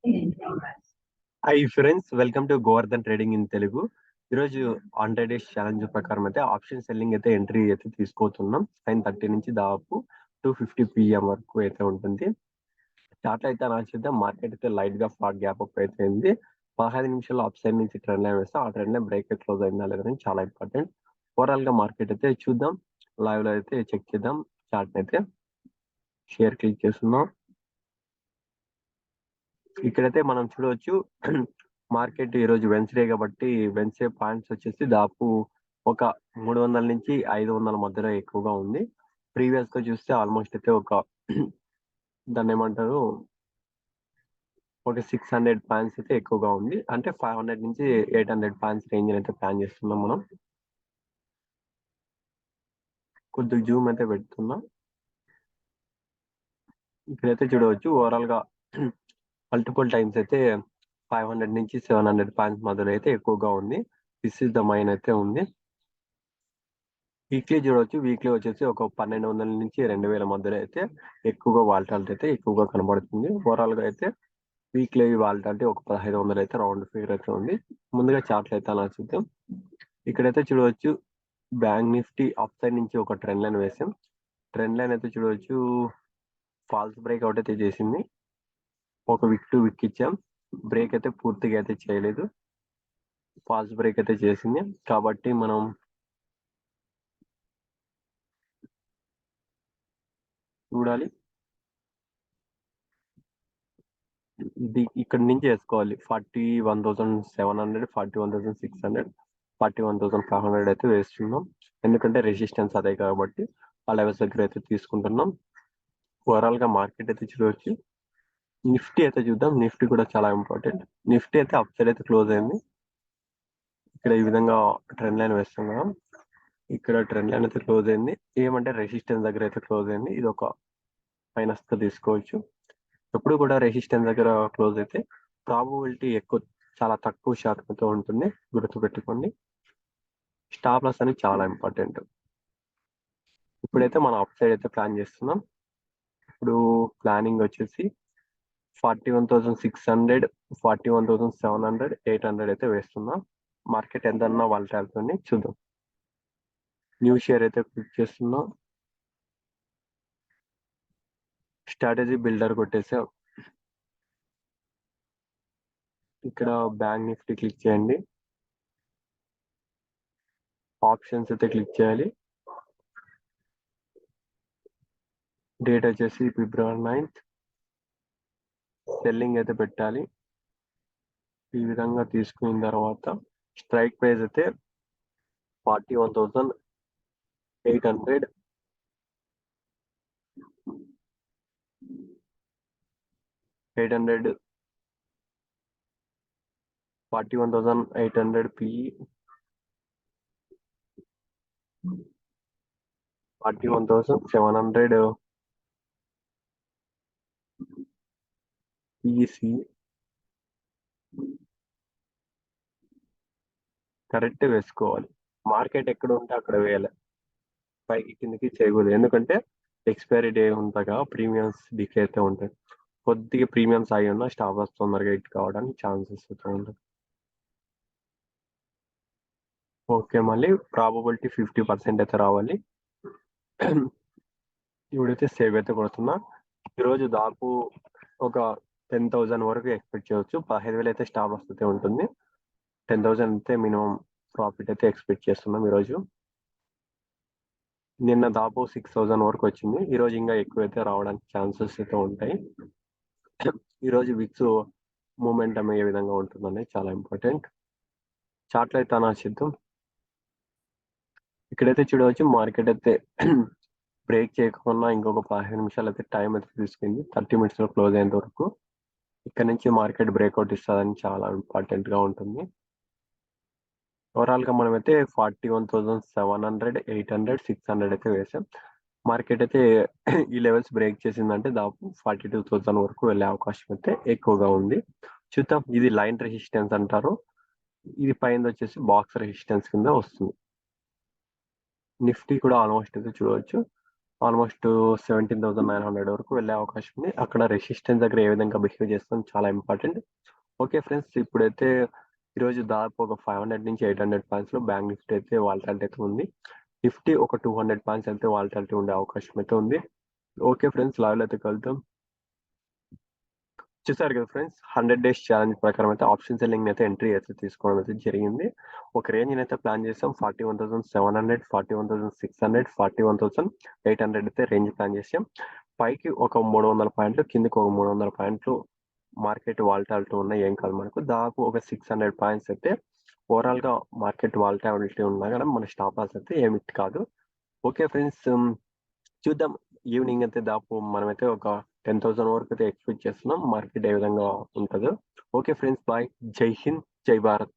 Hi friends, welcome to Govardhan trading in Telugu. ఈరోజు 100 days challenge ప్రకారం అయితే ఆప్షన్ సెల్లింగ్ అయితే ఎంట్రీ అయితే తీసుకోతున్నాం. 9:30 నుంచి దాదాపు 2:50 PM వరకు అయితే ఉంటుంది. చార్ట్ అయితే అలా చూద్దాం. మార్కెట్ అయితే లైట్ గా ఫ్లాట్ గ్యాప్ అప్ అయితే ఉంది. 15 నిమిషాల్లో అప్ సైడ్ నుంచి ట్రెండ్ లైన్ వేస్తే ఆ ట్రెండ్ లైన్ బ్రేక్ క్లోజ్ అయిందా లేదని చాలా ఇంపార్టెంట్. ఓవరాల్ గా మార్కెట్ అయితే చూద్దాం. లైవ్ లో అయితే చెక్ చేద్దాం. చార్ట్ అయితే షేర్ క్లిక్ చేస్తున్నాం. ఇక్కడైతే మనం చూడవచ్చు మార్కెట్ ఈ రోజు వెన్స్డే కాబట్టి వెన్స్డే పాయింట్స్ వచ్చేసి దాదాపు ఒక 300 నుంచి 500 మధ్యలో ఎక్కువగా ఉంది. ప్రీవియస్ గా చూస్తే ఆల్మోస్ట్ అయితే ఒక దాన్ని ఏమంటారు ఒక 600 పాయింట్స్ అయితే ఎక్కువగా ఉంది. అంటే 500 నుంచి 800 పాయింట్స్ రేంజ్ అయితే ప్లాన్ చేస్తున్నాం మనం. కొద్దిగా జూమ్ అయితే పెడుతున్నాం. ఇక్కడైతే చూడవచ్చు ఓవరాల్ గా మల్టిపుల్ టైమ్స్ అయితే 500 నుంచి 700 పాయింట్స్ మధ్యలో అయితే ఎక్కువగా ఉంది. దిస్ ఇస్ ద మైన్ అయితే ఉంది. వీక్లీ చూడవచ్చు. వీక్లీ వచ్చేసి ఒక 1200 నుంచి 2000 మధ్యలో అయితే ఎక్కువగా వాల్టాలిటీ అయితే ఎక్కువగా కనబడుతుంది. ఓవరాల్ గా అయితే వీక్లీ వాల్టాలిటీ ఒక 1500 అయితే రౌండ్ ఫిగర్ అయితే ఉంది. ముందుగా చార్ట్లు అయితే అలా చూద్దాం. ఇక్కడైతే చూడవచ్చు బ్యాంక్ నిఫ్టీ అప్ సైడ్ నుంచి ఒక ట్రెండ్ లైన్ వేసాం. ట్రెండ్ లైన్ అయితే చూడవచ్చు ఫాల్స్ బ్రేక్ అవుట్ అయితే చేసింది. ఒక విక్ టు విక్ ఇచ్చాం. బ్రేక్ అయితే పూర్తిగా అయితే చేయలేదు. ఫాల్స్ బ్రేక్ అయితే చేసింది కాబట్టి మనం చూడాలి. ఇది ఇక్కడ నుంచి వేసుకోవాలి. 41,700, 41,600, 41,500 అయితే వేస్తున్నాం. ఎందుకంటే రెసిస్టెన్స్ అదే కాబట్టి ఆ లెవెల్స్ దగ్గర అయితే తీసుకుంటున్నాం. ఓవరాల్ గా మార్కెట్ అయితే చూడవచ్చు. నిఫ్టీ అయితే చూద్దాం. నిఫ్టీ కూడా చాలా ఇంపార్టెంట్. నిఫ్టీ అయితే అప్ సైడ్ అయితే క్లోజ్ అయింది. ఇక్కడ ఈ విధంగా ట్రెండ్ లైన్ వేస్తాం కదా. ఇక్కడ ట్రెండ్ లైన్ అయితే క్లోజ్ అయింది. ఏమంటే రెసిస్టెన్స్ దగ్గర అయితే క్లోజ్ అయింది. ఇది ఒక మైనస్ గా తీసుకోవచ్చు. ఎప్పుడు కూడా రెసిస్టెన్స్ దగ్గర క్లోజ్ అయితే ప్రాబబిలిటీ ఎక్కువ, చాలా తక్కువ శాతంతో ఉంటుంది. గుర్తుపెట్టుకోండి. స్టాప్ లాస్ అనేది చాలా ఇంపార్టెంట్. ఇప్పుడైతే మనం అప్ సైడ్ అయితే ప్లాన్ చేస్తున్నాం. ఇప్పుడు ప్లానింగ్ వచ్చేసి 41,600, 41,700, 800 అయితే వేస్తున్నాం. మార్కెట్ ఎంతన్నా వాల్టాలిటీ చూద్దాం. న్యూ షేర్ అయితే క్లిక్ చేస్తున్నాం. స్ట్రాటజీ బిల్డర్ కొట్టేసాం. ఇక్కడ బ్యాంక్ నిఫ్టీ క్లిక్ చేయండి. ఆప్షన్స్ అయితే క్లిక్ చేయాలి. డేట్ వచ్చేసి February 9th. సెల్లింగ్ అయితే పెట్టాలి. ఈ విధంగా తీసుకున్న తర్వాత స్ట్రైక్ ప్రైస్ అయితే 41,800, 41,800 PE, 41,700 PEC. కరెక్ట్ వేసుకోవాలి. మార్కెట్ ఎక్కడ ఉంటే అక్కడ వేయాలి. పైకి కిందకి చేయకూడదు. ఎందుకంటే ఎక్స్పైరీ డే ఉంటాగా ప్రీమియమ్స్ డికే అయితే ఉంటాయి. కొద్దిగా ప్రీమియమ్స్ అయి ఉన్నా స్టాప్ లాస్ తొందరగా హిట్ కావడానికి ఛాన్సెస్ అయితే ఉంటాయి. ఓకే, మళ్ళీ ప్రాబబిలిటీ 50% అయితే రావాలి. ఇప్పుడైతే సేవ్ అయితే కొడుతున్నా. ఈరోజు దాదాపు ఒక 10,000 వరకు ఎక్స్పెక్ట్ చేయవచ్చు. 15,000 అయితే స్టాప్ లాస్ అయితే ఉంటుంది. 10,000 అయితే మినిమం ప్రాఫిట్ అయితే ఎక్స్పెక్ట్ చేస్తున్నాం ఈరోజు. నిన్న దాదాపు 6,000 వరకు వచ్చింది. ఈరోజు ఇంకా ఎక్కువైతే రావడానికి ఛాన్సెస్ అయితే ఉంటాయి. ఈరోజు విక్స్ మూమెంటం ఏ విధంగా ఉంటుందనేది చాలా ఇంపార్టెంట్. చార్ట్లో అయితే అనాశిద్దాం. ఇక్కడైతే చూడవచ్చు మార్కెట్ అయితే బ్రేక్ చేయకుండా ఇంకొక 15 నిమిషాలు అయితే టైం అయితే తీసుకుంది. 30 minutes లో క్లోజ్ అయ్యేంత వరకు. ఇక్కడ నుంచి మార్కెట్ బ్రేక్అవుట్ ఇస్తుందని చాలా ఇంపార్టెంట్ గా ఉంటుంది. ఓవరాల్ గా మనమైతే 41,700, 800, 600 అయితే వేసాం. మార్కెట్ అయితే ఈ లెవెల్స్ బ్రేక్ చేసిందంటే దాదాపు 42,000 వరకు వెళ్ళే అవకాశం అయితే ఎక్కువగా ఉంది. చూద్దాం. ఇది లైన్ రెసిస్టెన్స్ అంటారు. ఇది పైన వచ్చేసి బాక్స్ రెసిస్టెన్స్ కింద వస్తుంది. నిఫ్టీ కూడా ఆల్మోస్ట్ అయితే చూడవచ్చు ఆల్మోస్ట్ 17,900 వరకు వెళ్ళే అవకాశం ఉంది. అక్కడ రెసిస్టెన్స్ దగ్గర ఏ విధంగా బిహేవ్ చేస్తాం చాలా ఇంపార్టెంట్. ఓకే ఫ్రెండ్స్, ఇప్పుడైతే ఈరోజు దాదాపు ఒక 500 నుంచి 800 పాయింట్స్లో బ్యాంక్ నిఫ్టీ అయితే వాలటాలిటీ అయితే ఉంది. నిఫ్టీ ఒక 200 పాయింట్స్ అయితే వాలటాలిటీ ఉండే అవకాశం అయితే ఉంది. ఓకే ఫ్రెండ్స్, లైవ్లో అయితే కలుద్దాం. చూసారు కదా ఫ్రెండ్స్, 100 డేస్ ఛాలెంజ్ ప్రకారం అయితే ఆప్షన్ సెల్లింగ్ అయితే ఎంట్రీ అయితే తీసుకోవడం అయితే జరిగింది. ఒక రేంజ్ అయితే ప్లాన్ చేసాం. 41,700, 41,600, 41,800 అయితే రేంజ్ ప్లాన్ చేసాం. పైకి ఒక 300 పాయింట్లు, కిందికి ఒక 300 పాయింట్లు మార్కెట్ వాలటాలిటీ ఉన్నాయి. ఏం కాదు, మనకు దాదాపు ఒక 600 పాయింట్స్ అయితే ఓవరాల్ గా మార్కెట్ వాలటాలిటీ ఉన్నా కానీ మన స్టాప్ లాస్ అయితే ఏమి కాదు. ఓకే ఫ్రెండ్స్, చూద్దాం. ఈవినింగ్ అయితే దాపు మనమైతే ఒక 10,000 వరకు అయితే ఎక్స్పెక్ట్ చేస్తున్నాం. మార్కెట్ ఏ విధంగా ఉంటుందో. Okay friends, bye. జై హింద్, జై భారత్.